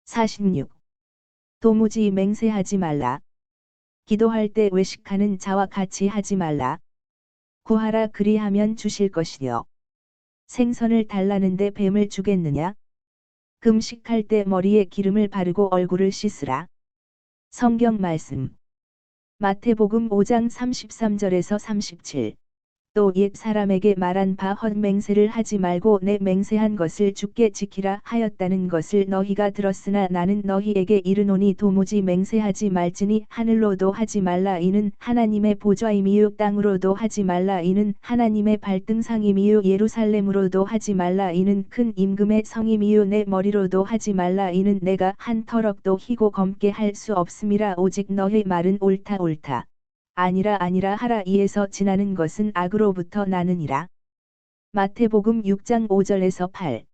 46. 도무지 맹세하지 말라. 기도할 때 외식하는 자와 같이 하지 말라. 구하라 그리하면 주실 것이요. 생선을 달라는데 뱀을 주겠느냐? 금식할 때 머리에 기름을 바르고 얼굴을 씻으라. 성경 말씀. 마태복음 5장 33절에서 37. 또 옛 사람에게 말한 바 헛맹세를 하지 말고 내 맹세한 것을 주께 지키라 하였다는 것을 너희가 들었으나 나는 너희에게 이르노니 도무지 맹세하지 말지니 하늘로도 하지 말라 이는 하나님의 보좌임이요 땅으로도 하지 말라 이는 하나님의 발등상임이요 예루살렘으로도 하지 말라 이는 큰 임금의 성임이요 내 머리로도 하지 말라 이는 내가 한 터럭도 희고 검게 할 수 없음이라 오직 너희 말은 옳다 옳다. 아니라 하라 이에서 지나는 것은 악으로부터 나느니라. 마태복음 6장 5절에서 8.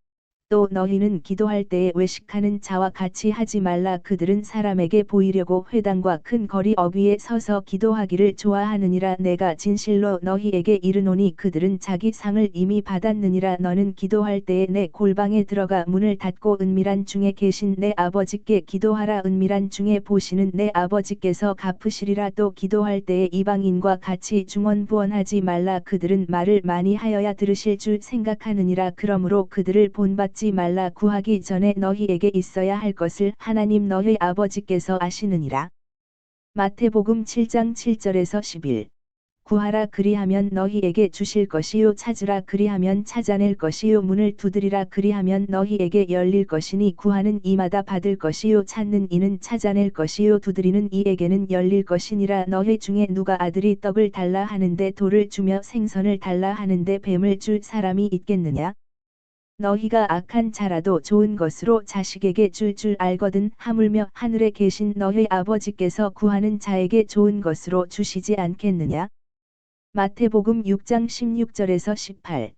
또 너희는 기도할 때에 외식하는 자와 같이 하지 말라 그들은 사람에게 보이려고 회당과 큰 거리 어귀에 서서 기도하기를 좋아하느니라 내가 진실로 너희에게 이르노니 그들은 자기 상을 이미 받았느니라 너는 기도할 때에 내 골방에 들어가 문을 닫고 은밀한 중에 계신 내 아버지께 기도하라 은밀한 중에 보시는 내 아버지께서 갚으시리라 또 기도할 때에 이방인과 같이 중언부언하지 말라 그들은 말을 많이 하여야 들으실 줄 생각하느니라 그러므로 그들을 본받지 말라 구하기 전에 너희에게 있어야 할 것을 하나님 너희 아버지께서 아시느니라. 마태복음 7장 7절에서 11. 구하라 그리하면 너희에게 주실 것이요 찾으라 그리하면 찾아낼 것이요 문을 두드리라 그리하면 너희에게 열릴 것이니 구하는 이마다 받을 것이요 찾는 이는 찾아낼 것이요 두드리는 이에게는 열릴 것이니라 너희 중에 누가 아들이 떡을 달라 하는데 돌을 주며 생선을 달라 하는데 뱀을 줄 사람이 있겠느냐? 너희가 악한 자라도 좋은 것으로 자식에게 줄 알거든 하물며 하늘에 계신 너희 아버지께서 구하는 자에게 좋은 것으로 주시지 않겠느냐? 마태복음 6장 16절에서 18.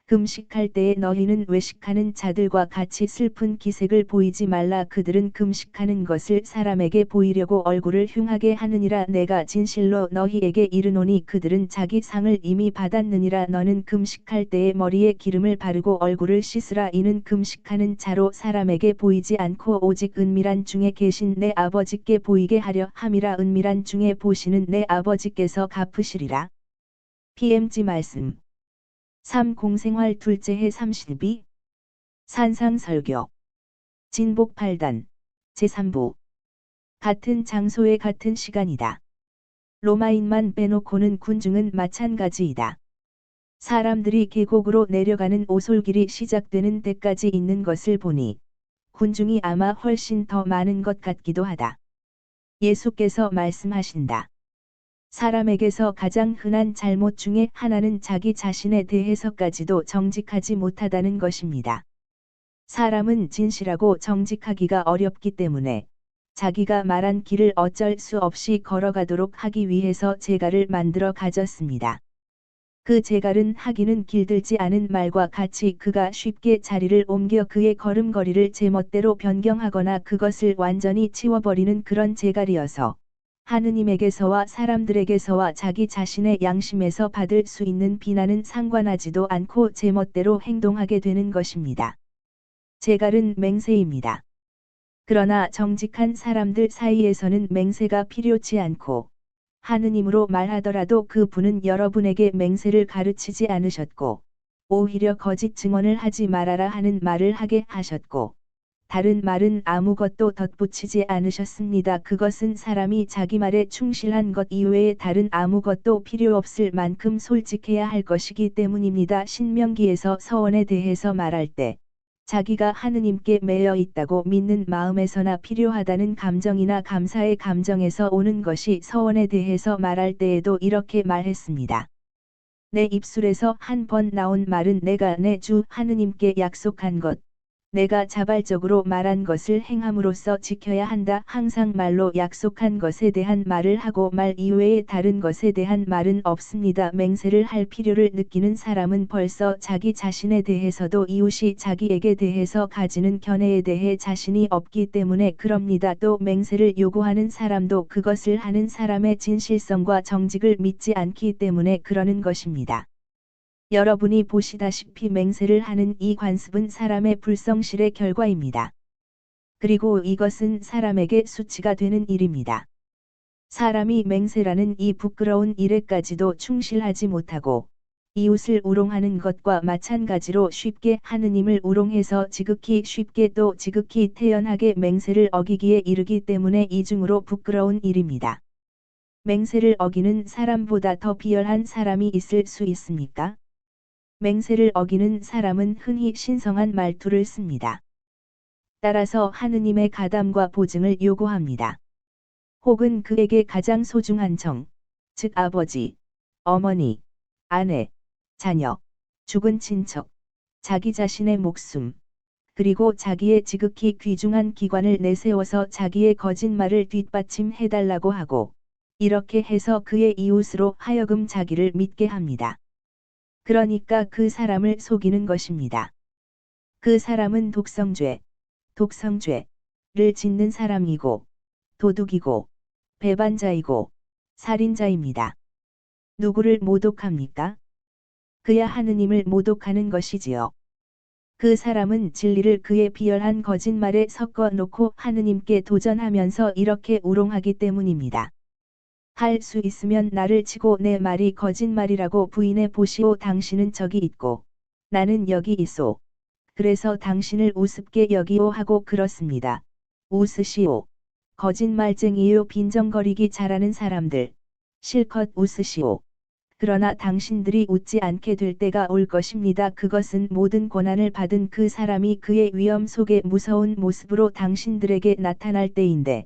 금식할 때에 너희는 외식하는 자들과 같이 슬픈 기색을 보이지 말라 그들은 금식하는 것을 사람에게 보이려고 얼굴을 흉하게 하느니라 내가 진실로 너희에게 이르노니 그들은 자기 상을 이미 받았느니라 너는 금식할 때에 머리에 기름을 바르고 얼굴을 씻으라 이는 금식하는 자로 사람에게 보이지 않고 오직 은밀한 중에 계신 내 아버지께 보이게 하려 함이라 은밀한 중에 보시는 내 아버지께서 갚으시리라. PMG 말씀 3. 공생활 둘째 해 32. 산상설교 진복 8단 제3부 같은 장소에 같은 시간이다. 로마인만 빼놓고는 군중은 마찬가지이다. 사람들이 계곡으로 내려가는 오솔길이 시작되는 데까지 있는 것을 보니 군중이 아마 훨씬 더 많은 것 같기도 하다. 예수께서 말씀하신다. 사람에게서 가장 흔한 잘못 중에 하나는 자기 자신에 대해서까지도 정직하지 못하다는 것입니다. 사람은 진실하고 정직하기가 어렵기 때문에 자기가 말한 길을 어쩔 수 없이 걸어가도록 하기 위해서 제갈을 만들어 가졌습니다. 그 제갈은 하기는 길들지 않은 말과 같이 그가 쉽게 자리를 옮겨 그의 걸음걸이를 제멋대로 변경하거나 그것을 완전히 치워버리는 그런 제갈이어서 하느님에게서와 사람들에게서와 자기 자신의 양심에서 받을 수 있는 비난은 상관하지도 않고 제멋대로 행동하게 되는 것입니다. 제갈은 맹세입니다. 그러나 정직한 사람들 사이에서는 맹세가 필요치 않고 하느님으로 말하더라도 그 분은 여러분에게 맹세를 가르치지 않으셨고 오히려 거짓 증언을 하지 말아라 하는 말을 하게 하셨고 다른 말은 아무것도 덧붙이지 않으셨습니다. 그것은 사람이 자기 말에 충실한 것 이외에 다른 아무것도 필요 없을 만큼 솔직해야 할 것이기 때문입니다. 신명기에서 서원에 대해서 말할 때 자기가 하느님께 매여 있다고 믿는 마음에서나 필요하다는 감정이나 감사의 감정에서 오는 것이 서원에 대해서 말할 때에도 이렇게 말했습니다. 내 입술에서 한 번 나온 말은 내가 내 주 하느님께 약속한 것 내가 자발적으로 말한 것을 행함으로써 지켜야 한다. 항상 말로 약속한 것에 대한 말을 하고 말 이외에 다른 것에 대한 말은 없습니다. 맹세를 할 필요를 느끼는 사람은 벌써 자기 자신에 대해서도 이웃이 자기에게 대해서 가지는 견해에 대해 자신이 없기 때문에 그럽니다. 또 맹세를 요구하는 사람도 그것을 하는 사람의 진실성과 정직을 믿지 않기 때문에 그러는 것입니다. 여러분이 보시다시피 맹세를 하는 이 관습은 사람의 불성실의 결과입니다. 그리고 이것은 사람에게 수치가 되는 일입니다. 사람이 맹세라는 이 부끄러운 일에까지도 충실하지 못하고 이웃을 우롱하는 것과 마찬가지로 쉽게 하느님을 우롱해서 지극히 쉽게 또 지극히 태연하게 맹세를 어기기에 이르기 때문에 이중으로 부끄러운 일입니다. 맹세를 어기는 사람보다 더 비열한 사람이 있을 수 있습니까? 맹세를 어기는 사람은 흔히 신성한 말투를 씁니다. 따라서 하느님의 가담과 보증을 요구합니다. 혹은 그에게 가장 소중한 정, 즉 아버지, 어머니, 아내, 자녀, 죽은 친척, 자기 자신의 목숨, 그리고 자기의 지극히 귀중한 기관을 내세워서 자기의 거짓말을 뒷받침해달라고 하고, 이렇게 해서 그의 이웃으로 하여금 자기를 믿게 합니다. 그러니까 그 사람을 속이는 것입니다. 그 사람은 독성죄를 짓는 사람이고, 도둑이고, 배반자이고, 살인자입니다. 누구를 모독합니까? 그야 하느님을 모독하는 것이지요. 그 사람은 진리를 그의 비열한 거짓말에 섞어 놓고 하느님께 도전하면서 이렇게 우롱하기 때문입니다. 할 수 있으면 나를 치고 내 말이 거짓말이라고 부인해 보시오. 당신은 저기 있고 나는 여기 있소. 그래서 당신을 우습게 여기오 하고 그렇습니다. 웃으시오. 거짓말쟁이요. 빈정거리기 잘하는 사람들. 실컷 웃으시오. 그러나 당신들이 웃지 않게 될 때가 올 것입니다. 그것은 모든 고난을 받은 그 사람이 그의 위험 속에 무서운 모습으로 당신들에게 나타날 때인데,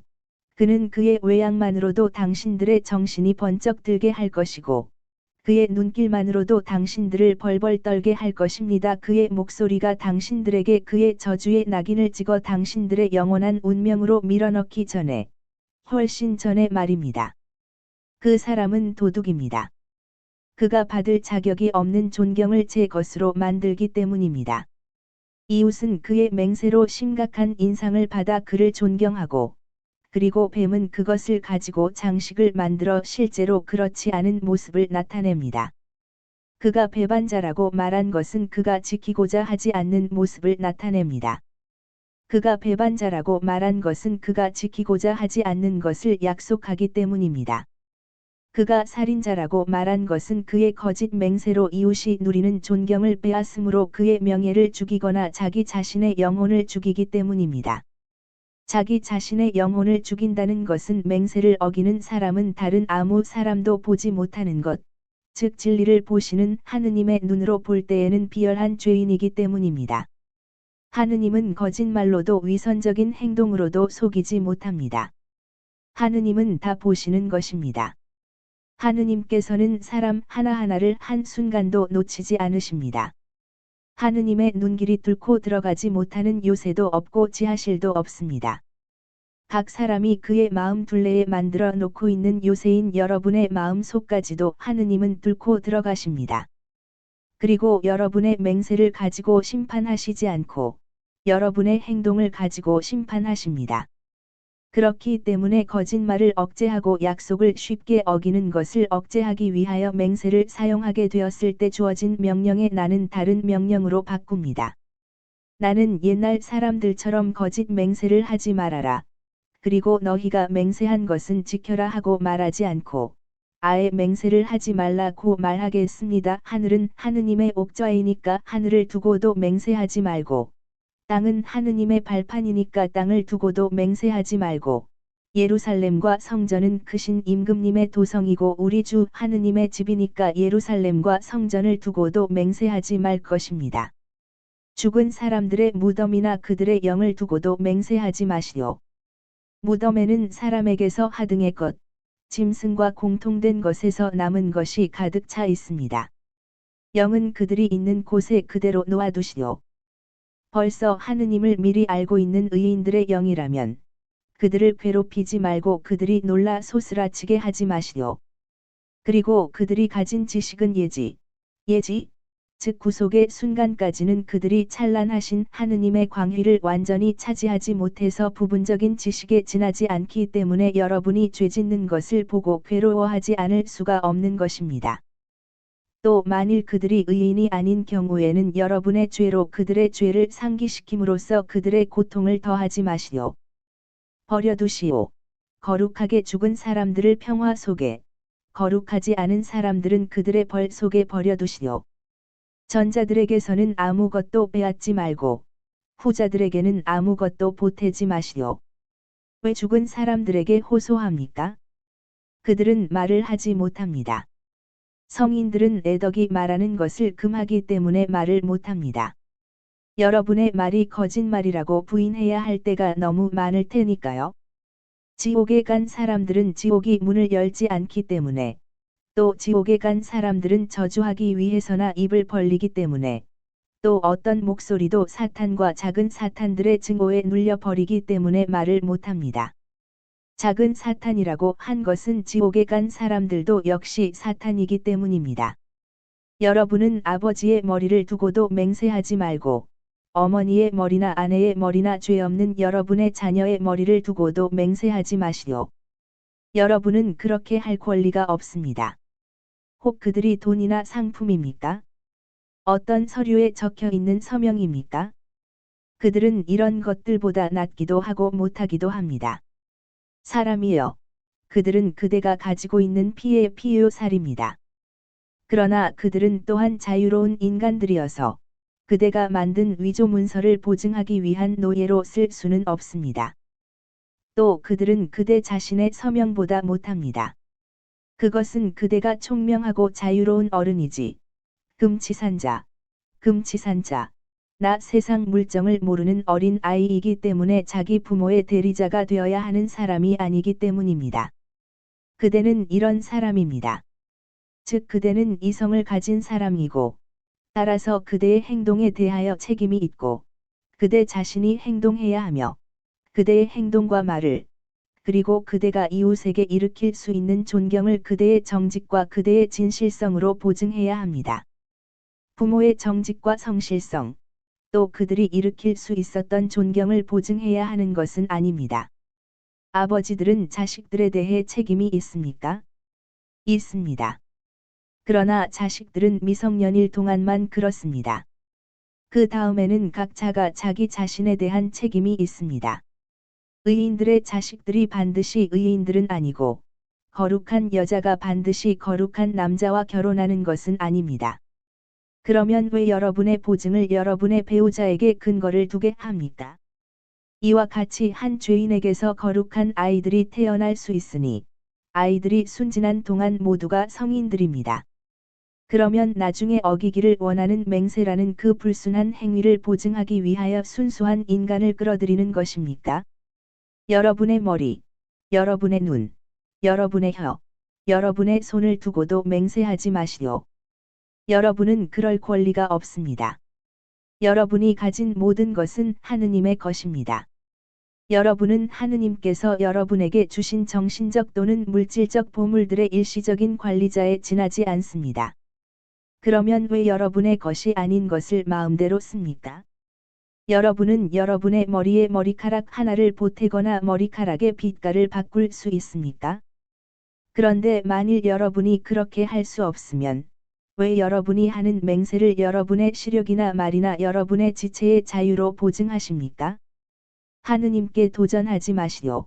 그는 그의 외양만으로도 당신들의 정신이 번쩍 들게 할 것이고, 그의 눈길만으로도 당신들을 벌벌 떨게 할 것입니다. 그의 목소리가 당신들에게 그의 저주의 낙인을 찍어 당신들의 영원한 운명으로 밀어넣기 전에, 훨씬 전에 말입니다. 그 사람은 도둑입니다. 그가 받을 자격이 없는 존경을 제 것으로 만들기 때문입니다. 이웃은 그의 맹세로 심각한 인상을 받아 그를 존경하고, 그리고 뱀은 그것을 가지고 장식을 만들어 실제로 그렇지 않은 모습을 나타냅니다. 그가 배반자라고 말한 것은 그가 지키고자 하지 않는 모습을 나타냅니다. 그가 배반자라고 말한 것은 그가 지키고자 하지 않는 것을 약속하기 때문입니다. 그가 살인자라고 말한 것은 그의 거짓 맹세로 이웃이 누리는 존경을 빼앗음으로 그의 명예를 죽이거나 자기 자신의 영혼을 죽이기 때문입니다. 자기 자신의 영혼을 죽인다는 것은 맹세를 어기는 사람은 다른 아무 사람도 보지 못하는 것, 즉 진리를 보시는 하느님의 눈으로 볼 때에는 비열한 죄인이기 때문입니다. 하느님은 거짓말로도 위선적인 행동으로도 속이지 못합니다. 하느님은 다 보시는 것입니다. 하느님께서는 사람 하나하나를 한순간도 놓치지 않으십니다. 하느님의 눈길이 뚫고 들어가지 못하는 요새도 없고 지하실도 없습니다. 각 사람이 그의 마음 둘레에 만들어 놓고 있는 요새인 여러분의 마음 속까지도 하느님은 뚫고 들어가십니다. 그리고 여러분의 맹세를 가지고 심판하시지 않고 여러분의 행동을 가지고 심판하십니다. 그렇기 때문에 거짓말을 억제하고 약속을 쉽게 어기는 것을 억제하기 위하여 맹세를 사용하게 되었을 때 주어진 명령에 나는 다른 명령으로 바꿉니다. 나는 옛날 사람들처럼 거짓 맹세를 하지 말아라. 그리고 너희가 맹세한 것은 지켜라 하고 말하지 않고 아예 맹세를 하지 말라고 말하겠습니다. 하늘은 하느님의 옥좌이니까 하늘을 두고도 맹세하지 말고 땅은 하느님의 발판이니까 땅을 두고도 맹세하지 말고 예루살렘과 성전은 크신 임금님의 도성이고 우리 주 하느님의 집이니까 예루살렘과 성전을 두고도 맹세하지 말 것입니다. 죽은 사람들의 무덤이나 그들의 영을 두고도 맹세하지 마시오. 무덤에는 사람에게서 하등의 것, 짐승과 공통된 것에서 남은 것이 가득 차 있습니다. 영은 그들이 있는 곳에 그대로 놓아두시오. 벌써 하느님을 미리 알고 있는 의인들의 영이라면 그들을 괴롭히지 말고 그들이 놀라 소스라치게 하지 마시오. 그리고 그들이 가진 지식은 예지, 즉 구속의 순간까지는 그들이 찬란하신 하느님의 광휘를 완전히 차지하지 못해서 부분적인 지식에 지나지 않기 때문에 여러분이 죄짓는 것을 보고 괴로워하지 않을 수가 없는 것입니다. 또 만일 그들이 의인이 아닌 경우에는 여러분의 죄로 그들의 죄를 상기시킴으로써 그들의 고통을 더하지 마시오. 버려두시오. 거룩하게 죽은 사람들을 평화 속에, 거룩하지 않은 사람들은 그들의 벌 속에 버려두시오. 전자들에게서는 아무것도 빼앗지 말고 후자들에게는 아무것도 보태지 마시오. 왜 죽은 사람들에게 호소합니까? 그들은 말을 하지 못합니다. 성인들은 애덕이 말하는 것을 금하기 때문에 말을 못합니다. 여러분의 말이 거짓말이라고 부인해야 할 때가 너무 많을 테니까요. 지옥에 간 사람들은 지옥이 문을 열지 않기 때문에, 또 지옥에 간 사람들은 저주하기 위해서나 입을 벌리기 때문에, 또 어떤 목소리도 사탄과 작은 사탄들의 증오에 눌려버리기 때문에 말을 못합니다. 작은 사탄이라고 한 것은 지옥에 간 사람들도 역시 사탄이기 때문입니다. 여러분은 아버지의 머리를 두고도 맹세하지 말고, 어머니의 머리나 아내의 머리나 죄 없는 여러분의 자녀의 머리를 두고도 맹세하지 마시오. 여러분은 그렇게 할 권리가 없습니다. 혹 그들이 돈이나 상품입니까? 어떤 서류에 적혀 있는 서명입니까? 그들은 이런 것들보다 낫기도 하고 못하기도 합니다. 사람이여, 그들은 그대가 가지고 있는 피의 피요살입니다. 그러나 그들은 또한 자유로운 인간들이어서 그대가 만든 위조 문서를 보증하기 위한 노예로 쓸 수는 없습니다. 또 그들은 그대 자신의 서명보다 못합니다. 그것은 그대가 총명하고 자유로운 어른이지. 금치산자, 나 세상 물정을 모르는 어린 아이이기 때문에 자기 부모의 대리자가 되어야 하는 사람이 아니기 때문입니다. 그대는 이런 사람입니다. 즉 그대는 이성을 가진 사람이고, 따라서 그대의 행동에 대하여 책임이 있고, 그대 자신이 행동해야 하며, 그대의 행동과 말을, 그리고 그대가 이웃에게 일으킬 수 있는 존경을 그대의 정직과 그대의 진실성으로 보증해야 합니다. 부모의 정직과 성실성, 또 그들이 일으킬 수 있었던 존경을 보증해야 하는 것은 아닙니다. 아버지들은 자식들에 대해 책임이 있습니까? 있습니다. 그러나 자식들은 미성년일 동안만 그렇습니다. 그 다음에는 각자가 자기 자신에 대한 책임이 있습니다. 의인들의 자식들이 반드시 의인들은 아니고, 거룩한 여자가 반드시 거룩한 남자와 결혼하는 것은 아닙니다. 그러면 왜 여러분의 보증을 여러분의 배우자에게 근거를 두게 합니까? 이와 같이 한 죄인에게서 거룩한 아이들이 태어날 수 있으니, 아이들이 순진한 동안 모두가 성인들입니다. 그러면 나중에 어기기를 원하는 맹세라는 그 불순한 행위를 보증하기 위하여 순수한 인간을 끌어들이는 것입니까? 여러분의 머리, 여러분의 눈, 여러분의 혀, 여러분의 손을 두고도 맹세하지 마시오. 여러분은 그럴 권리가 없습니다. 여러분이 가진 모든 것은 하느님의 것입니다. 여러분은 하느님께서 여러분에게 주신 정신적 또는 물질적 보물들의 일시적인 관리자에 지나지 않습니다. 그러면 왜 여러분의 것이 아닌 것을 마음대로 씁니까? 여러분은 여러분의 머리에 머리카락 하나를 보태거나 머리카락의 빛깔을 바꿀 수 있습니까? 그런데 만일 여러분이 그렇게 할 수 없으면, 왜 여러분이 하는 맹세를 여러분의 시력이나 말이나 여러분의 지체의 자유로 보증하십니까? 하느님께 도전하지 마시오.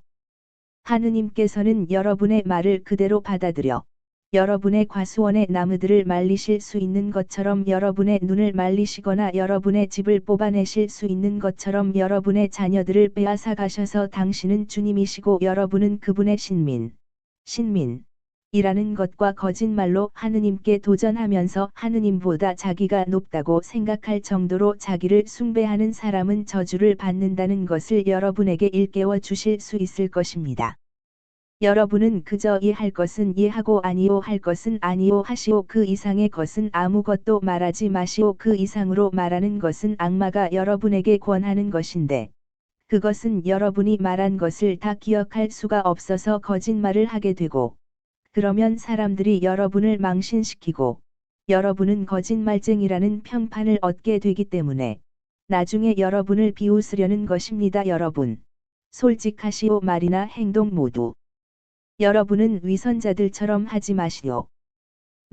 하느님께서는 여러분의 말을 그대로 받아들여, 여러분의 과수원의 나무들을 말리실 수 있는 것처럼 여러분의 눈을 말리시거나 여러분의 집을 뽑아내실 수 있는 것처럼 여러분의 자녀들을 빼앗아 가셔서 당신은 주님이시고 여러분은 그분의 신민이라는 것과 거짓말로 하느님께 도전하면서 하느님보다 자기가 높다고 생각할 정도로 자기를 숭배하는 사람은 저주를 받는다는 것을 여러분에게 일깨워 주실 수 있을 것입니다. 여러분은 그저 이할 것은 이하고 아니오 할 것은 아니오 하시오. 그 이상의 것은 아무것도 말하지 마시오. 그 이상으로 말하는 것은 악마가 여러분에게 권하는 것인데, 그것은 여러분이 말한 것을 다 기억할 수가 없어서 거짓말을 하게 되고, 그러면 사람들이 여러분을 망신시키고, 여러분은 거짓말쟁이라는 평판을 얻게 되기 때문에, 나중에 여러분을 비웃으려는 것입니다. 여러분, 솔직하시오. 말이나 행동 모두. 여러분은 위선자들처럼 하지 마시오.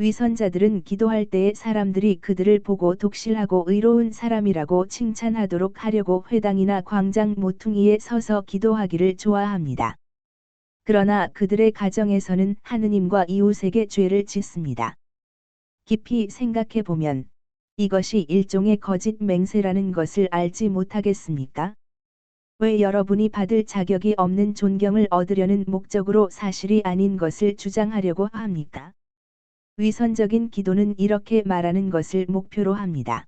위선자들은 기도할 때에 사람들이 그들을 보고 독실하고 의로운 사람이라고 칭찬하도록 하려고 회당이나 광장 모퉁이에 서서 기도하기를 좋아합니다. 그러나 그들의 가정에서는 하느님과 이웃에게 죄를 짓습니다. 깊이 생각해 보면 이것이 일종의 거짓 맹세라는 것을 알지 못하겠습니까? 왜 여러분이 받을 자격이 없는 존경을 얻으려는 목적으로 사실이 아닌 것을 주장하려고 합니까? 위선적인 기도는 이렇게 말하는 것을 목표로 합니다.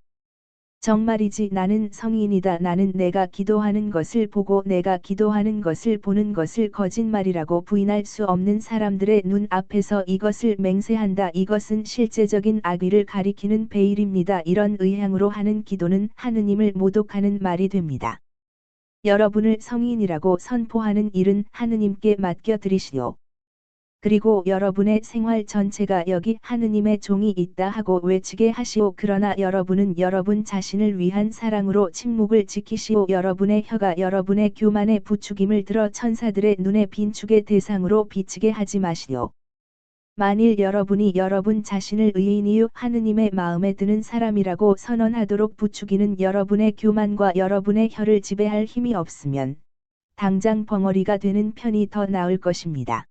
정말이지 나는 성인이다. 나는 내가 기도하는 것을 보고 내가 기도하는 것을 보는 것을 거짓말이라고 부인할 수 없는 사람들의 눈 앞에서 이것을 맹세한다. 이것은 실제적인 악의를 가리키는 베일입니다. 이런 의향으로 하는 기도는 하느님을 모독하는 말이 됩니다. 여러분을 성인이라고 선포하는 일은 하느님께 맡겨드리시오. 그리고 여러분의 생활 전체가 여기 하느님의 종이 있다 하고 외치게 하시오. 그러나 여러분은 여러분 자신을 위한 사랑으로 침묵을 지키시오. 여러분의 혀가 여러분의 교만의 부추김을 들어 천사들의 눈에 빈축의 대상으로 비치게 하지 마시오. 만일 여러분이 여러분 자신을 의인이요 하느님의 마음에 드는 사람이라고 선언하도록 부추기는 여러분의 교만과 여러분의 혀를 지배할 힘이 없으면 당장 벙어리가 되는 편이 더 나을 것입니다.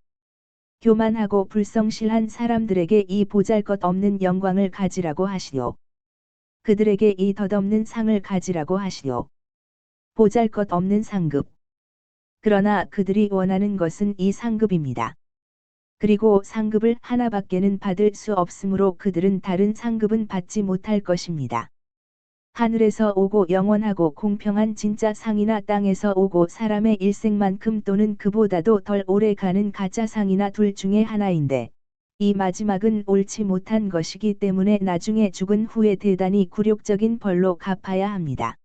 교만하고 불성실한 사람들에게 이 보잘것없는 영광을 가지라고 하시오. 그들에게 이 덧없는 상을 가지라고 하시오. 보잘것없는 상급. 그러나 그들이 원하는 것은 이 상급입니다. 그리고 상급을 하나밖에는 받을 수 없으므로 그들은 다른 상급은 받지 못할 것입니다. 하늘에서 오고 영원하고 공평한 진짜 상이나 땅에서 오고 사람의 일생만큼 또는 그보다도 덜 오래 가는 가짜 상이나 둘 중에 하나인데 이 마지막은 옳지 못한 것이기 때문에 나중에 죽은 후에 대단히 굴욕적인 벌로 갚아야 합니다.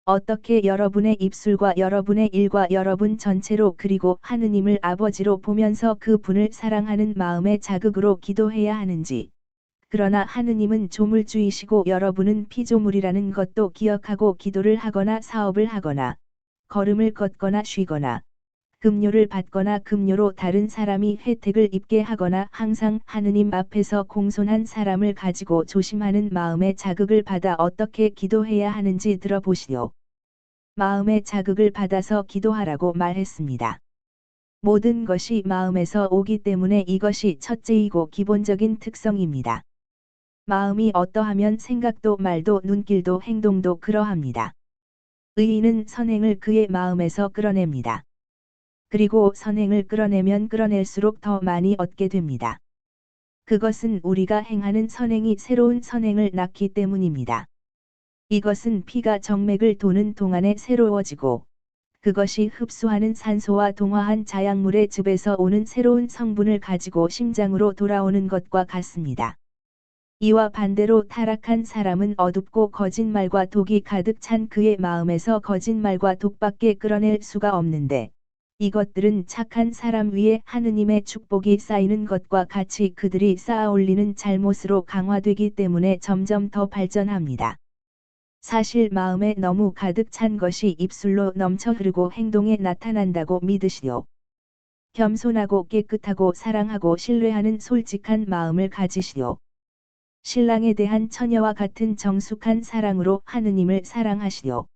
어떻게 여러분의 입술과 여러분의 일과 여러분 전체로 그리고 하느님을 아버지로 보면서 그 분을 사랑하는 마음의 자극으로 기도해야 하는지. 그러나 하느님은 조물주이시고 여러분은 피조물이라는 것도 기억하고 기도를 하거나 사업을 하거나 걸음을 걷거나 쉬거나 급료를 받거나 급료로 다른 사람이 혜택을 입게 하거나 항상 하느님 앞에서 공손한 사람을 가지고 조심하는 마음의 자극을 받아 어떻게 기도해야 하는지 들어보시오. 마음의 자극을 받아서 기도하라고 말했습니다. 모든 것이 마음에서 오기 때문에 이것이 첫째이고 기본적인 특성입니다. 마음이 어떠하면 생각도 말도 눈길도 행동도 그러합니다. 의인은 선행을 그의 마음에서 끌어냅니다. 그리고 선행을 끌어내면 끌어낼수록 더 많이 얻게 됩니다. 그것은 우리가 행하는 선행이 새로운 선행을 낳기 때문입니다. 이것은 피가 정맥을 도는 동안에 새로워지고 그것이 흡수하는 산소와 동화한 자약물의 즙에서 오는 새로운 성분을 가지고 심장으로 돌아오는 것과 같습니다. 이와 반대로 타락한 사람은 어둡고 거짓말과 독이 가득 찬 그의 마음에서 거짓말과 독밖에 끌어낼 수가 없는데 이것들은 착한 사람 위에 하느님의 축복이 쌓이는 것과 같이 그들이 쌓아 올리는 잘못으로 강화되기 때문에 점점 더 발전합니다. 사실 마음에 너무 가득 찬 것이 입술로 넘쳐 흐르고 행동에 나타난다고 믿으시오. 겸손하고 깨끗하고 사랑하고 신뢰하는 솔직한 마음을 가지시오. 신랑에 대한 처녀와 같은 정숙한 사랑으로 하느님을 사랑하시오.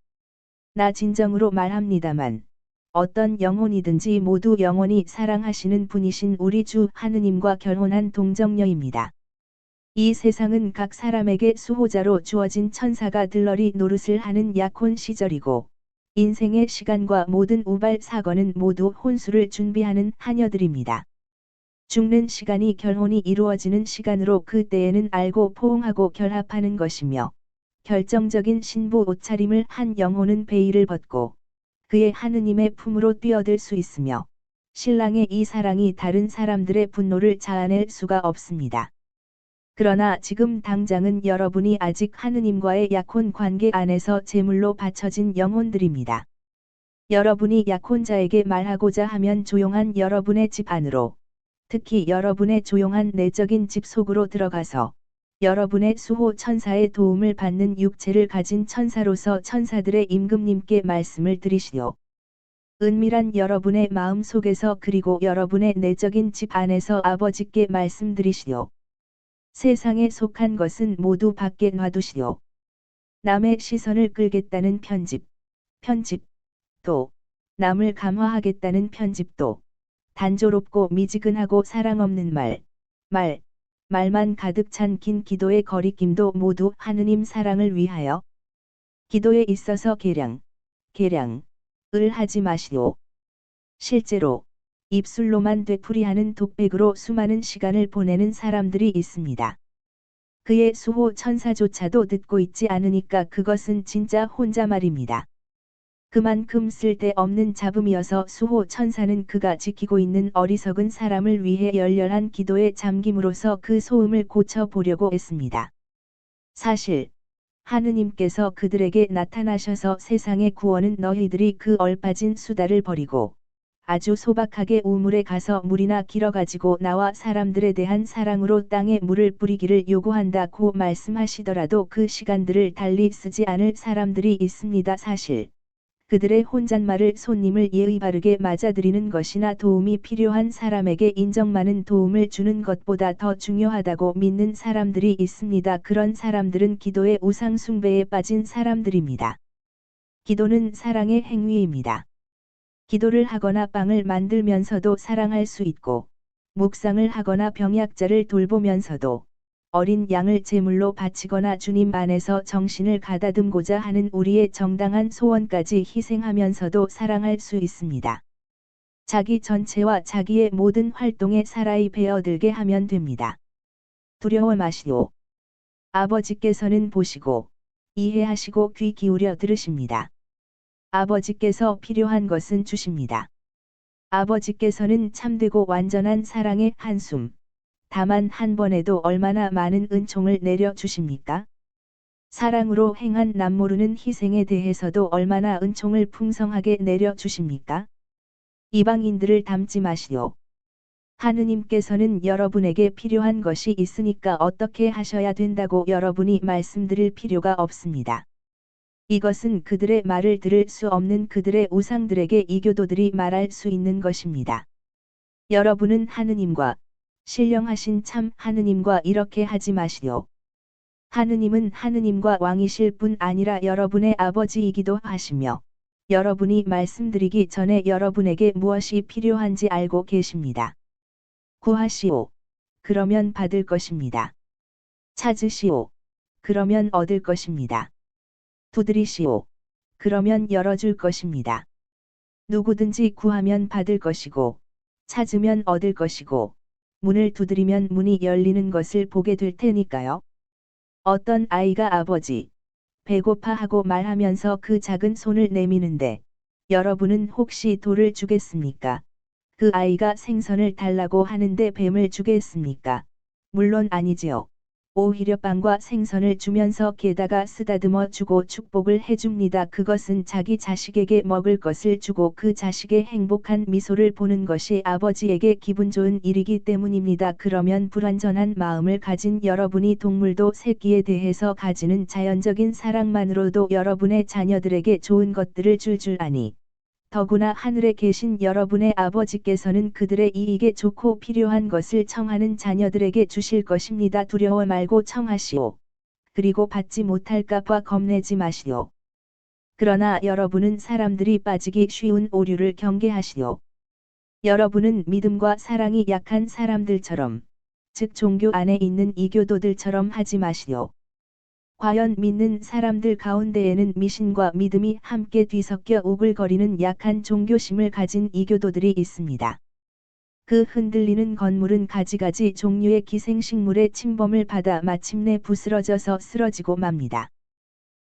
나 진정으로 말합니다만 어떤 영혼이든지 모두 영원히 사랑하시는 분이신 우리 주 하느님과 결혼한 동정녀입니다. 이 세상은 각 사람에게 수호자로 주어진 천사가 들러리 노릇을 하는 약혼 시절이고 인생의 시간과 모든 우발 사건은 모두 혼수를 준비하는 하녀들입니다. 죽는 시간이 결혼이 이루어지는 시간으로 그 때에는 알고 포옹하고 결합하는 것이며 결정적인 신부 옷차림을 한 영혼은 베일을 벗고 그의 하느님의 품으로 뛰어들 수 있으며 신랑의 이 사랑이 다른 사람들의 분노를 자아낼 수가 없습니다. 그러나 지금 당장은 여러분이 아직 하느님과의 약혼 관계 안에서 제물로 바쳐진 영혼들입니다. 여러분이 약혼자에게 말하고자 하면 조용한 여러분의 집 안으로 특히 여러분의 조용한 내적인 집 속으로 들어가서 여러분의 수호 천사의 도움을 받는 육체를 가진 천사로서 천사들의 임금님께 말씀을 드리시오. 은밀한 여러분의 마음 속에서 그리고 여러분의 내적인 집 안에서 아버지께 말씀드리시오. 세상에 속한 것은 모두 밖에 놔두시오. 남의 시선을 끌겠다는 편집, 또 남을 감화하겠다는 편집도 단조롭고 미지근하고 사랑 없는 말만 가득 찬 긴 기도의 거리낌도 모두 하느님 사랑을 위하여 기도에 있어서 계량을 하지 마시오. 실제로 입술로만 되풀이하는 독백으로 수많은 시간을 보내는 사람들이 있습니다. 그의 수호 천사조차도 듣고 있지 않으니까 그것은 진짜 혼잣말입니다. 그만큼 쓸데없는 잡음이어서 수호 천사는 그가 지키고 있는 어리석은 사람을 위해 열렬한 기도에 잠김으로써 그 소음을 고쳐보려고 했습니다. 사실 하느님께서 그들에게 나타나셔서 세상의 구원은 너희들이 그 얼빠진 수다를 버리고 아주 소박하게 우물에 가서 물이나 길어가지고 나와 사람들에 대한 사랑으로 땅에 물을 뿌리기를 요구한다고 말씀하시더라도 그 시간들을 달리 쓰지 않을 사람들이 있습니다. 사실 그들의 혼잣말을 손님을 예의 바르게 맞아들이는 것이나 도움이 필요한 사람에게 인정 많은 도움을 주는 것보다 더 중요하다고 믿는 사람들이 있습니다. 그런 사람들은 기도의 우상 숭배에 빠진 사람들입니다. 기도는 사랑의 행위입니다. 기도를 하거나 빵을 만들면서도 사랑할 수 있고, 묵상을 하거나 병약자를 돌보면서도 어린 양을 제물로 바치거나 주님 안에서 정신을 가다듬고자 하는 우리의 정당한 소원까지 희생하면서도 사랑할 수 있습니다. 자기 전체와 자기의 모든 활동에 사라이 베어들게 하면 됩니다. 두려워 마시오. 아버지께서는 보시고 이해하시고 귀 기울여 들으십니다. 아버지께서 필요한 것은 주십니다. 아버지께서는 참되고 완전한 사랑의 한숨, 다만 한 번에도 얼마나 많은 은총을 내려 주십니까? 사랑으로 행한 남모르는 희생에 대해서도 얼마나 은총을 풍성하게 내려 주십니까? 이방인들을 닮지 마시오. 하느님께서는 여러분에게 필요한 것이 있으니까 어떻게 하셔야 된다고 여러분이 말씀드릴 필요가 없습니다. 이것은 그들의 말을 들을 수 없는 그들의 우상들에게 이교도들이 말할 수 있는 것입니다. 여러분은 하느님과 신령하신 참 하느님과 이렇게 하지 마시오. 하느님은 하느님과 왕이실 뿐 아니라 여러분의 아버지이기도 하시며 여러분이 말씀드리기 전에 여러분에게 무엇이 필요한지 알고 계십니다. 구하시오. 그러면 받을 것입니다. 찾으시오. 그러면 얻을 것입니다. 두드리시오. 그러면 열어줄 것입니다. 누구든지 구하면 받을 것이고, 찾으면 얻을 것이고, 문을 두드리면 문이 열리는 것을 보게 될 테니까요. 어떤 아이가 아버지, 배고파 하고 말하면서 그 작은 손을 내미는데, 여러분은 혹시 돌을 주겠습니까? 그 아이가 생선을 달라고 하는데 뱀을 주겠습니까? 물론 아니지요. 오히려 빵과 생선을 주면서 게다가 쓰다듬어 주고 축복을 해줍니다. 그것은 자기 자식에게 먹을 것을 주고 그 자식의 행복한 미소를 보는 것이 아버지에게 기분 좋은 일이기 때문입니다. 그러면 불완전한 마음을 가진 여러분이 동물도 새끼에 대해서 가지는 자연적인 사랑만으로도 여러분의 자녀들에게 좋은 것들을 줄 아니. 더구나 하늘에 계신 여러분의 아버지께서는 그들의 이익에 좋고 필요한 것을 청하는 자녀들에게 주실 것입니다. 두려워 말고 청하시오. 그리고 받지 못할까 봐 겁내지 마시오. 그러나 여러분은 사람들이 빠지기 쉬운 오류를 경계하시오. 여러분은 믿음과 사랑이 약한 사람들처럼, 즉 종교 안에 있는 이교도들처럼 하지 마시오. 과연 믿는 사람들 가운데에는 미신과 믿음이 함께 뒤섞여 오글거리는 약한 종교심을 가진 이교도들이 있습니다. 그 흔들리는 건물은 가지가지 종류의 기생식물의 침범을 받아 마침내 부스러져서 쓰러지고 맙니다.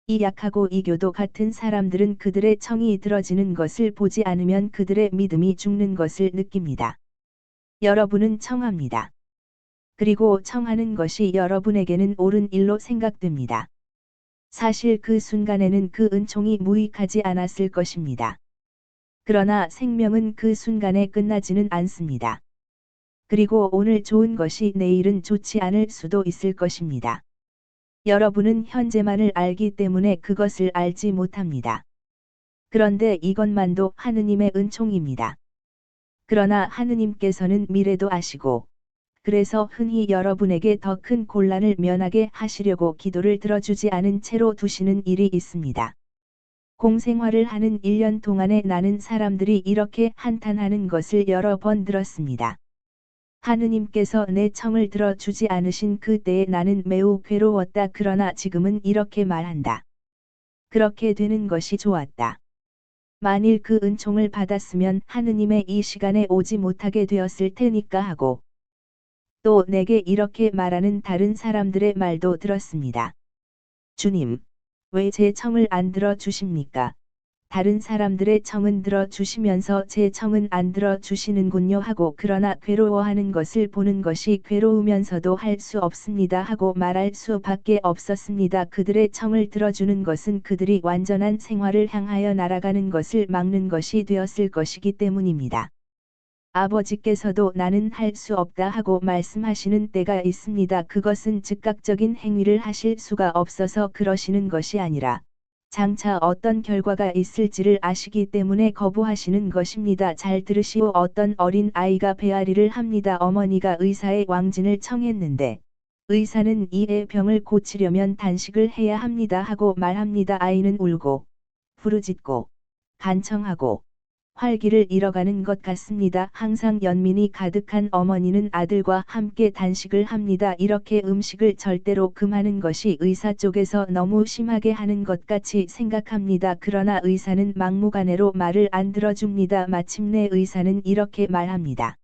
이 약하고 이교도 같은 사람들은 그들의 청이 들어지는 것을 보지 않으면 그들의 믿음이 죽는 것을 느낍니다. 여러분은 청합니다. 그리고 청하는 것이 여러분에게는 옳은 일로 생각됩니다. 사실 그 순간에는 그 은총이 무익하지 않았을 것입니다. 그러나 생명은 그 순간에 끝나지는 않습니다. 그리고 오늘 좋은 것이 내일은 좋지 않을 수도 있을 것입니다. 여러분은 현재만을 알기 때문에 그것을 알지 못합니다. 그런데 이것만도 하느님의 은총입니다. 그러나 하느님께서는 미래도 아시고, 그래서 흔히 여러분에게 더 큰 곤란을 면하게 하시려고 기도를 들어주지 않은 채로 두시는 일이 있습니다. 공생활을 하는 1년 동안에 나는 사람들이 이렇게 한탄하는 것을 여러 번 들었습니다. 하느님께서 내 청을 들어주지 않으신 그때에 나는 매우 괴로웠다. 그러나 지금은 이렇게 말한다. 그렇게 되는 것이 좋았다. 만일 그 은총을 받았으면 하느님의 이 시간에 오지 못하게 되었을 테니까 하고 또 내게 이렇게 말하는 다른 사람들의 말도 들었습니다. 주님, 왜 제 청을 안 들어주십니까? 다른 사람들의 청은 들어주시면서 제 청은 안 들어주시는군요 하고 그러나 괴로워하는 것을 보는 것이 괴로우면서도 할 수 없습니다 하고 말할 수밖에 없었습니다. 그들의 청을 들어주는 것은 그들이 완전한 생활을 향하여 날아가는 것을 막는 것이 되었을 것이기 때문입니다. 아버지께서도 나는 할 수 없다 하고 말씀하시는 때가 있습니다. 그것은 즉각적인 행위를 하실 수가 없어서 그러시는 것이 아니라 장차 어떤 결과가 있을지를 아시기 때문에 거부하시는 것입니다. 잘 들으시오. 어떤 어린 아이가 배앓이를 합니다. 어머니가 의사의 왕진을 청했는데 의사는 이의 병을 고치려면 단식을 해야 합니다 하고 말합니다. 아이는 울고 부르짖고 간청하고 활기를 잃어가는 것 같습니다. 항상 연민이 가득한 어머니는 아들과 함께 단식을 합니다. 이렇게 음식을 절대로 금하는 것이 의사 쪽에서 너무 심하게 하는 것 같이 생각합니다. 그러나 의사는 막무가내로 말을 안 들어줍니다. 마침내 의사는 이렇게 말합니다.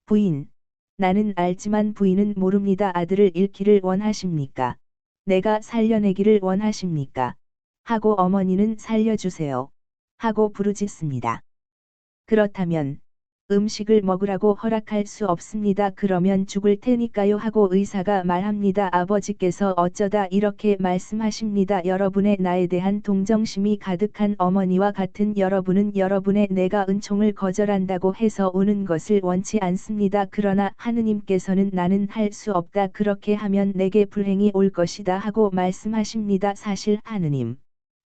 부인, 나는 알지만 부인은 모릅니다. 아들을 잃기를 원하십니까? 내가 살려내기를 원하십니까? 하고 어머니는 살려주세요. 하고 부르짖습니다. 그렇다면 음식을 먹으라고 허락할 수 없습니다. 그러면 죽을 테니까요 하고 의사가 말합니다. 아버지께서 어쩌다 이렇게 말씀하십니다. 여러분의 나에 대한 동정심이 가득한 어머니와 같은 여러분은 여러분의 내가 은총을 거절한다고 해서 오는 것을 원치 않습니다. 그러나 하느님께서는 나는 할 수 없다. 그렇게 하면 내게 불행이 올 것이다 하고 말씀하십니다. 사실 하느님,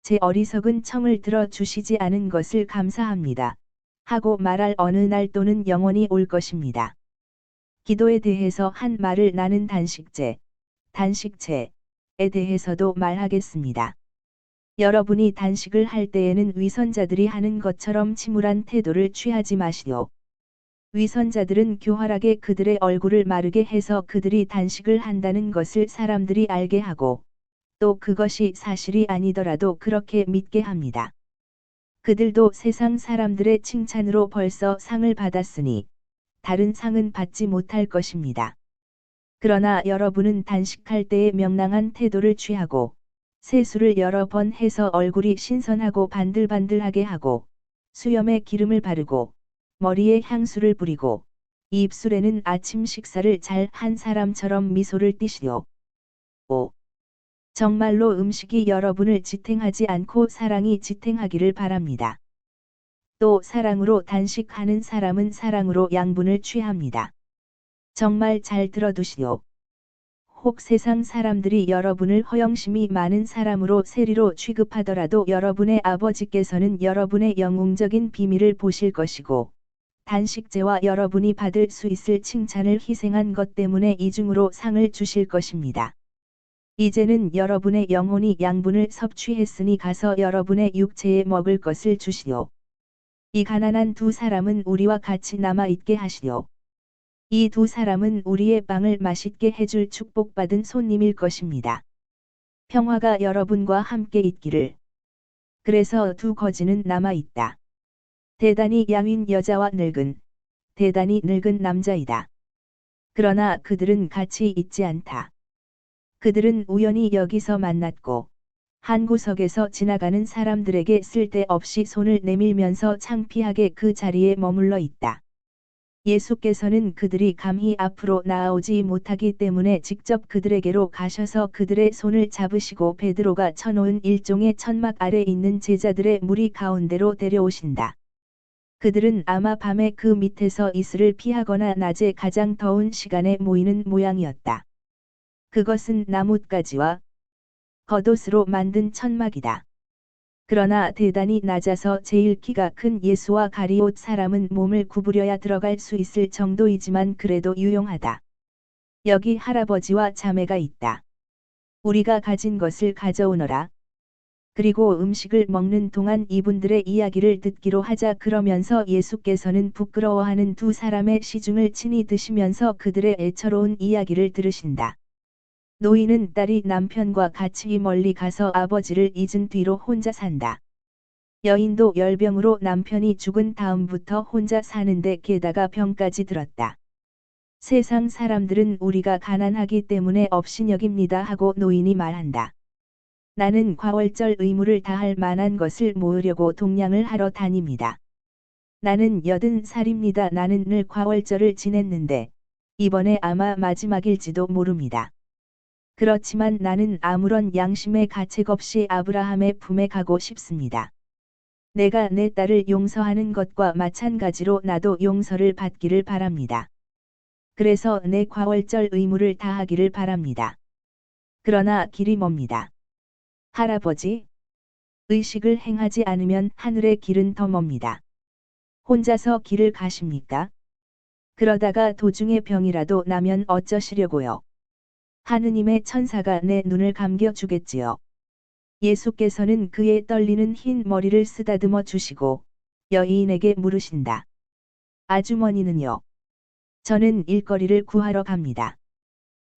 제 어리석은 청을 들어주시지 않은 것을 감사합니다. 하고 말할 어느 날 또는 영원히 올 것입니다. 기도에 대해서 한 말을 나는 단식제에 대해서도 말하겠습니다. 여러분이 단식을 할 때에는 위선자들이 하는 것처럼 침울한 태도를 취하지 마시오. 위선자들은 교활하게 그들의 얼굴을 마르게 해서 그들이 단식을 한다는 것을 사람들이 알게 하고 또 그것이 사실이 아니더라도 그렇게 믿게 합니다. 그들도 세상 사람들의 칭찬으로 벌써 상을 받았으니 다른 상은 받지 못할 것입니다. 그러나 여러분은 단식할 때에 명랑한 태도를 취하고 세수를 여러 번 해서 얼굴이 신선하고 반들반들하게 하고 수염에 기름을 바르고 머리에 향수를 뿌리고 입술에는 아침 식사를 잘 한 사람처럼 미소를 띠시오. 5. 정말로 음식이 여러분을 지탱하지 않고 사랑이 지탱하기를 바랍니다. 또 사랑으로 단식하는 사람은 사랑으로 양분을 취합니다. 정말 잘 들어두시오. 혹 세상 사람들이 여러분을 허영심이 많은 사람으로 세리로 취급하더라도 여러분의 아버지께서는 여러분의 영웅적인 비밀을 보실 것이고 단식제와 여러분이 받을 수 있을 칭찬을 희생한 것 때문에 이중으로 상을 주실 것입니다. 이제는 여러분의 영혼이 양분을 섭취했으니 가서 여러분의 육체에 먹을 것을 주시오. 이 가난한 두 사람은 우리와 같이 남아있게 하시오. 이 두 사람은 우리의 빵을 맛있게 해줄 축복받은 손님일 것입니다. 평화가 여러분과 함께 있기를. 그래서 두 거지는 남아있다. 대단히 양윈 여자와 대단히 늙은 남자이다. 그러나 그들은 같이 있지 않다. 그들은 우연히 여기서 만났고 한 구석에서 지나가는 사람들에게 쓸데없이 손을 내밀면서 창피하게 그 자리에 머물러 있다. 예수께서는 그들이 감히 앞으로 나아오지 못하기 때문에 직접 그들에게로 가셔서 그들의 손을 잡으시고 베드로가 쳐놓은 일종의 천막 아래 있는 제자들의 무리 가운데로 데려오신다. 그들은 아마 밤에 그 밑에서 이슬을 피하거나 낮에 가장 더운 시간에 모이는 모양이었다. 그것은 나뭇가지와 겉옷으로 만든 천막이다. 그러나 대단히 낮아서 제일 키가 큰 예수와 가리옷 사람은 몸을 구부려야 들어갈 수 있을 정도이지만 그래도 유용하다. 여기 할아버지와 자매가 있다. 우리가 가진 것을 가져오너라. 그리고 음식을 먹는 동안 이분들의 이야기를 듣기로 하자. 그러면서 예수께서는 부끄러워하는 두 사람의 시중을 친히 드시면서 그들의 애처로운 이야기를 들으신다. 노인은 딸이 남편과 같이 멀리 가서 아버지를 잊은 뒤로 혼자 산다. 여인도 열병으로 남편이 죽은 다음부터 혼자 사는데 게다가 병까지 들었다. 세상 사람들은 우리가 가난하기 때문에 업신여깁니다 하고 노인이 말한다. 나는 과월절 의무를 다할 만한 것을 모으려고 동량을 하러 다닙니다. 나는 80살입니다. 나는 늘 과월절을 지냈는데 이번에 아마 마지막일지도 모릅니다. 그렇지만 나는 아무런 양심의 가책 없이 아브라함의 품에 가고 싶습니다. 내가 내 딸을 용서하는 것과 마찬가지로 나도 용서를 받기를 바랍니다. 그래서 내 과월절 의무를 다하기를 바랍니다. 그러나 길이 멉니다. 할아버지, 의식을 행하지 않으면 하늘의 길은 더 멉니다. 혼자서 길을 가십니까? 그러다가 도중에 병이라도 나면 어쩌시려고요? 하느님의 천사가 내 눈을 감겨 주겠지요. 예수께서는 그의 떨리는 흰 머리를 쓰다듬어 주시고 여인에게 물으신다. 아주머니는요? 저는 일거리를 구하러 갑니다.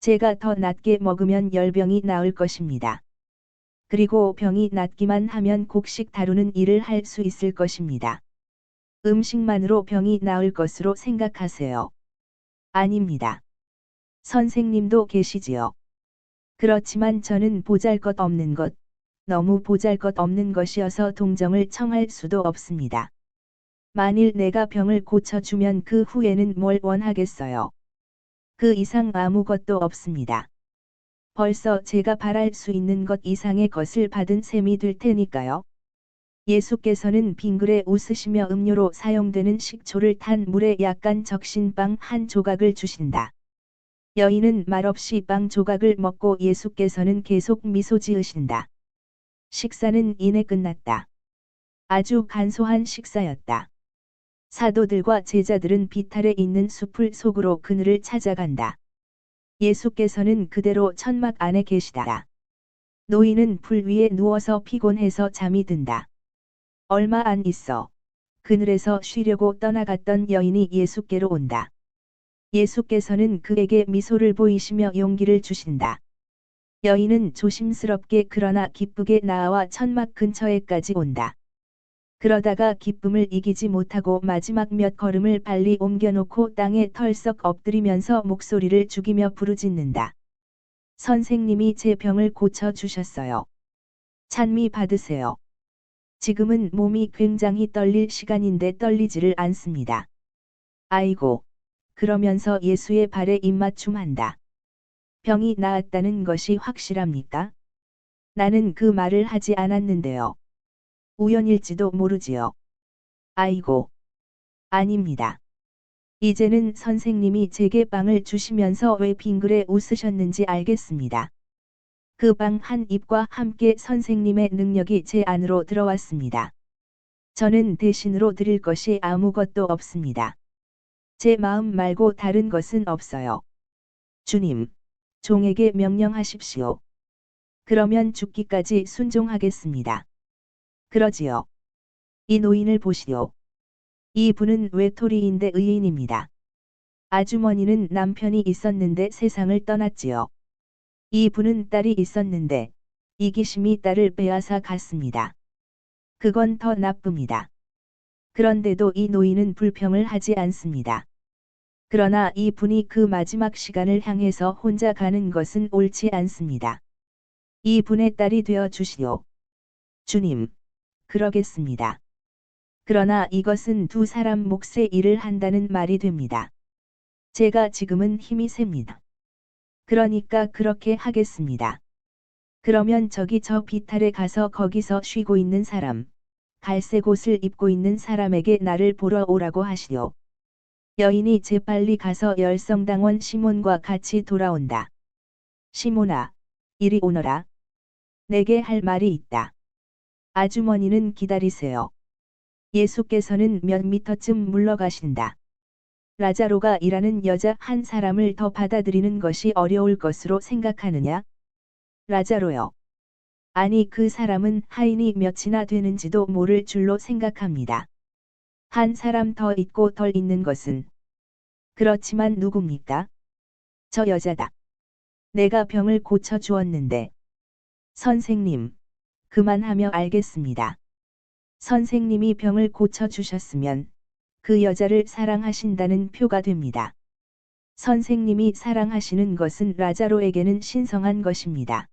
제가 더 낮게 먹으면 열병이 나을 것입니다. 그리고 병이 낫기만 하면 곡식 다루는 일을 할 수 있을 것입니다. 음식만으로 병이 나을 것으로 생각하세요. 아닙니다. 선생님도 계시지요. 그렇지만 저는 보잘것없는 것, 너무 보잘것없는 것이어서 동정을 청할 수도 없습니다. 만일 내가 병을 고쳐주면 그 후에는 뭘 원하겠어요. 그 이상 아무것도 없습니다. 벌써 제가 바랄 수 있는 것 이상의 것을 받은 셈이 될 테니까요. 예수께서는 빙그레 웃으시며 음료로 사용되는 식초를 탄 물에 약간 적신 빵 한 조각을 주신다. 여인은 말없이 빵 조각을 먹고 예수께서는 계속 미소 지으신다. 식사는 이내 끝났다. 아주 간소한 식사였다. 사도들과 제자들은 비탈에 있는 숲을 속으로 그늘을 찾아간다. 예수께서는 그대로 천막 안에 계시다. 노인은 풀 위에 누워서 피곤해서 잠이 든다. 얼마 안 있어 그늘에서 쉬려고 떠나갔던 여인이 예수께로 온다. 예수께서는 그에게 미소를 보이시며 용기를 주신다. 여인은 조심스럽게 그러나 기쁘게 나아와 천막 근처에까지 온다. 그러다가 기쁨을 이기지 못하고 마지막 몇 걸음을 빨리 옮겨놓고 땅에 털썩 엎드리면서 목소리를 죽이며 부르짖는다. 선생님이 제 병을 고쳐주셨어요. 찬미 받으세요. 지금은 몸이 굉장히 떨릴 시간인데 떨리지를 않습니다. 아이고. 그러면서 예수의 발에 입맞춤한다. 병이 나았다는 것이 확실합니까? 나는 그 말을 하지 않았는데요. 우연일지도 모르지요. 아이고. 아닙니다. 이제는 선생님이 제게 빵을 주시면서 왜 빙그레 웃으셨는지 알겠습니다. 그 빵 한 입과 함께 선생님의 능력이 제 안으로 들어왔습니다. 저는 대신으로 드릴 것이 아무것도 없습니다. 제 마음 말고 다른 것은 없어요. 주님, 종에게 명령하십시오. 그러면 죽기까지 순종하겠습니다. 그러지요. 이 노인을 보시오. 이 분은 외톨이인데 의인입니다. 아주머니는 남편이 있었는데 세상을 떠났지요. 이 분은 딸이 있었는데 이기심이 딸을 빼앗아 갔습니다. 그건 더 나쁩니다. 그런데도 이 노인은 불평을 하지 않습니다. 그러나 이 분이 그 마지막 시간을 향해서 혼자 가는 것은 옳지 않습니다. 이 분의 딸이 되어 주시오. 주님, 그러겠습니다. 그러나 이것은 두 사람 몫의 일을 한다는 말이 됩니다. 제가 지금은 힘이 셉니다. 그러니까 그렇게 하겠습니다. 그러면 저기 저 비탈에 가서 거기서 쉬고 있는 사람, 갈색 옷을 입고 있는 사람에게 나를 보러 오라고 하시오. 여인이 재빨리 가서 열성당원 시몬과 같이 돌아온다. 시몬아, 이리 오너라. 내게 할 말이 있다. 아주머니는 기다리세요. 예수께서는 몇 미터쯤 물러가신다. 라자로가 일하는 여자 한 사람을 더 받아들이는 것이 어려울 것으로 생각하느냐? 라자로요. 아니 그 사람은 하인이 몇이나 되는지도 모를 줄로 생각합니다. 한 사람 더 있고 덜 있는 것은. 그렇지만 누굽니까? 저 여자다. 내가 병을 고쳐 주었는데. 선생님, 그만하며 알겠습니다. 선생님이 병을 고쳐 주셨으면 그 여자를 사랑하신다는 표가 됩니다. 선생님이 사랑하시는 것은 라자로에게는 신성한 것입니다.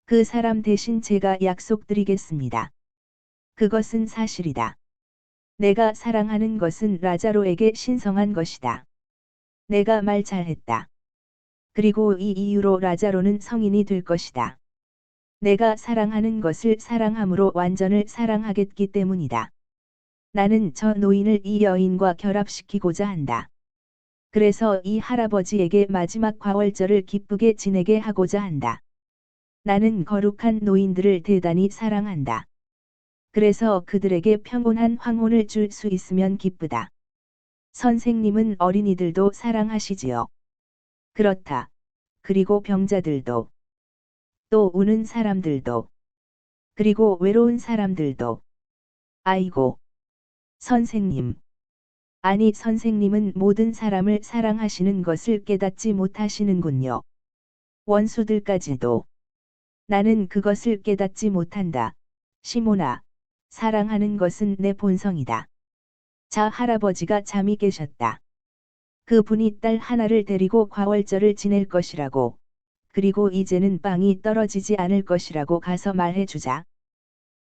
그 사람 대신 제가 약속드리겠습니다. 그것은 사실이다. 내가 사랑하는 것은 라자로에게 신성한 것이다. 내가 말 잘했다. 그리고 이 이유로 라자로는 성인이 될 것이다. 내가 사랑하는 것을 사랑함으로 완전을 사랑하겠기 때문이다. 나는 저 노인을 이 여인과 결합시키고자 한다. 그래서 이 할아버지에게 마지막 과월절을 기쁘게 지내게 하고자 한다. 나는 거룩한 노인들을 대단히 사랑한다. 그래서 그들에게 평온한 황혼을 줄 수 있으면 기쁘다. 선생님은 어린이들도 사랑하시지요. 그렇다. 그리고 병자들도. 또 우는 사람들도. 그리고 외로운 사람들도. 아이고. 선생님. 아니 선생님은 모든 사람을 사랑하시는 것을 깨닫지 못하시는군요. 원수들까지도. 나는 그것을 깨닫지 못한다. 시몬아. 사랑하는 것은 내 본성이다. 자 할아버지가 잠이 계셨다. 그분이 딸 하나를 데리고 과월절을 지낼 것이라고. 그리고 이제는 빵이 떨어지지 않을 것이라고 가서 말해주자.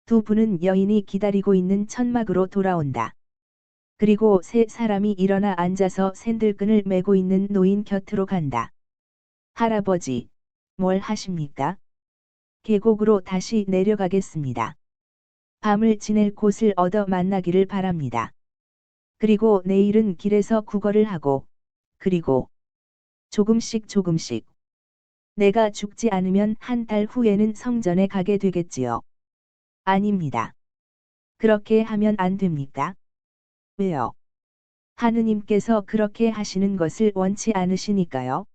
두 분은 여인이 기다리고 있는 천막으로 돌아온다. 그리고 세 사람이 일어나 앉아서 샌들끈을 메고 있는 노인 곁으로 간다. 할아버지, 뭘 하십니까? 계곡으로 다시 내려가겠습니다. 밤을 지낼 곳을 얻어 만나기를 바랍니다. 그리고 내일은 길에서 구걸을 하고, 그리고 조금씩 내가 죽지 않으면 한 달 후에는 성전에 가게 되겠지요. 아닙니다. 그렇게 하면 안 됩니까? 왜요? 하느님께서 그렇게 하시는 것을 원치 않으시니까요.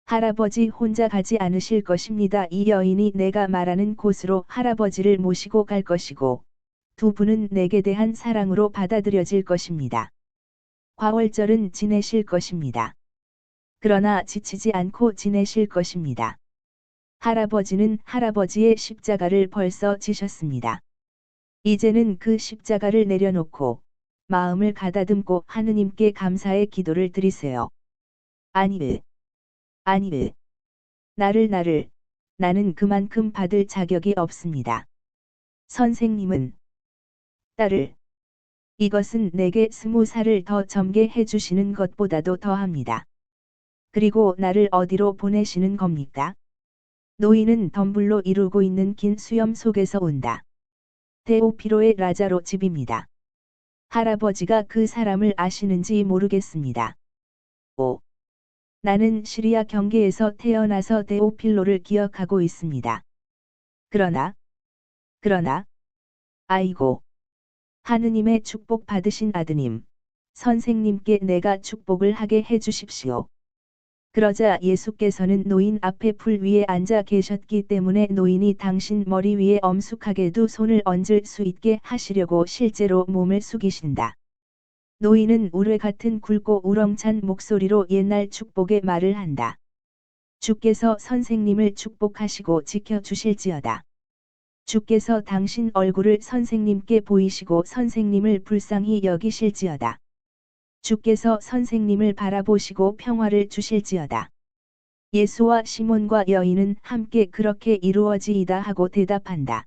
할아버지 혼자 가지 않으실 것입니다. 이 여인이 내가 말하는 곳으로 할아버지를 모시고 갈 것이고, 두 분은 내게 대한 사랑으로 받아들여질 것입니다. 과월절은 지내실 것입니다. 그러나 지치지 않고 지내실 것입니다. 할아버지는 할아버지의 십자가를 벌써 지셨습니다. 이제는 그 십자가를 내려놓고 마음을 가다듬고 하느님께 감사의 기도를 드리세요. 아니, 나는 그만큼 받을 자격이 없습니다. 선생님은 딸을 이것은 내게 20살을 더 젊게 해주시는 것보다도 더합니다. 그리고 나를 어디로 보내시는 겁니까? 노인은 덤불로 이루고 있는 긴 수염 속에서 온다. 데오피로의 라자로 집입니다. 할아버지가 그 사람을 아시는지 모르겠습니다. 오. 나는 시리아 경계에서 태어나서 데오필로를 기억하고 있습니다. 그러나, 아이고. 하느님의 축복 받으신 아드님, 선생님께 내가 축복을 하게 해주십시오. 그러자 예수께서는 노인 앞에 풀 위에 앉아 계셨기 때문에 노인이 당신 머리 위에 엄숙하게도 손을 얹을 수 있게 하시려고 실제로 몸을 숙이신다. 노인은 우레 같은 굵고 우렁찬 목소리로 옛날 축복의 말을 한다. 주께서 선생님을 축복하시고 지켜주실지어다. 주께서 당신 얼굴을 선생님께 보이시고 선생님을 불쌍히 여기실지어다. 주께서 선생님을 바라보시고 평화를 주실지어다. 예수와 시몬과 여인은 함께 그렇게 이루어지이다 하고 대답한다.